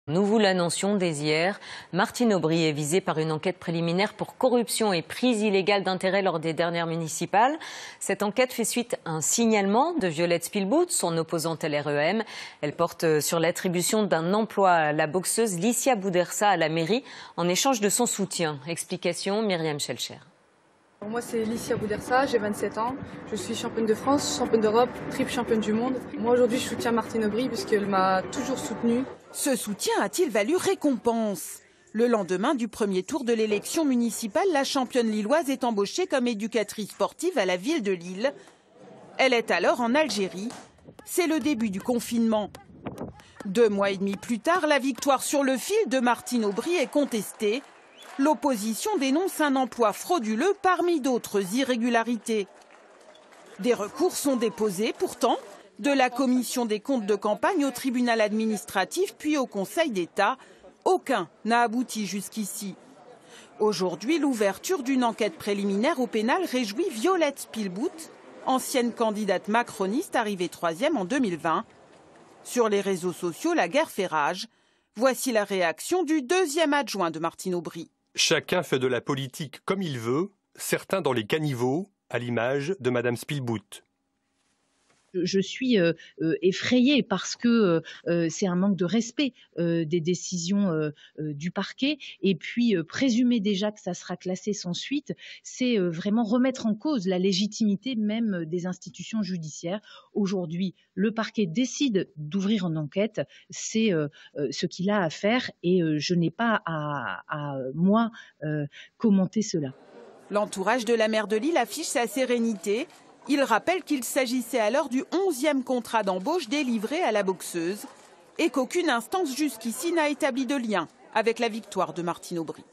Nous vous l'annoncions dès hier, Martine Aubry est visée par une enquête préliminaire pour corruption et prise illégale d'intérêt lors des dernières municipales. Cette enquête fait suite à un signalement de Violette Spielbout, son opposante LREM. Elle porte sur l'attribution d'un emploi à la boxeuse Licia Boudersa à la mairie en échange de son soutien. Explication Myriam Schelcher. Moi, c'est Licia Boudersa, j'ai 27 ans. Je suis championne de France, championne d'Europe, triple championne du monde. Moi, aujourd'hui, je soutiens Martine Aubry puisqu'elle m'a toujours soutenue. Ce soutien a-t-il valu récompense? Le lendemain du premier tour de l'élection municipale, la championne lilloise est embauchée comme éducatrice sportive à la ville de Lille. Elle est alors en Algérie. C'est le début du confinement. 2 mois et demi plus tard, la victoire sur le fil de Martine Aubry est contestée. L'opposition dénonce un emploi frauduleux parmi d'autres irrégularités. Des recours sont déposés pourtant, de la commission des comptes de campagne au tribunal administratif puis au Conseil d'État. Aucun n'a abouti jusqu'ici. Aujourd'hui, l'ouverture d'une enquête préliminaire au pénal réjouit Violette Spielbout, ancienne candidate macroniste arrivée 3e en 2020. Sur les réseaux sociaux, la guerre fait rage. Voici la réaction du 2e adjoint de Martine Aubry. Chacun fait de la politique comme il veut, certains dans les caniveaux, à l'image de Madame Spielbout. Je suis effrayée parce que c'est un manque de respect des décisions du parquet. Et puis, présumer déjà que ça sera classé sans suite, c'est vraiment remettre en cause la légitimité même des institutions judiciaires. Aujourd'hui, le parquet décide d'ouvrir une enquête. C'est ce qu'il a à faire et je n'ai pas à moi, commenter cela. L'entourage de la maire de Lille affiche sa sérénité. Il rappelle qu'il s'agissait alors du 11e contrat d'embauche délivré à la boxeuse et qu'aucune instance jusqu'ici n'a établi de lien avec la victoire de Martine Aubry.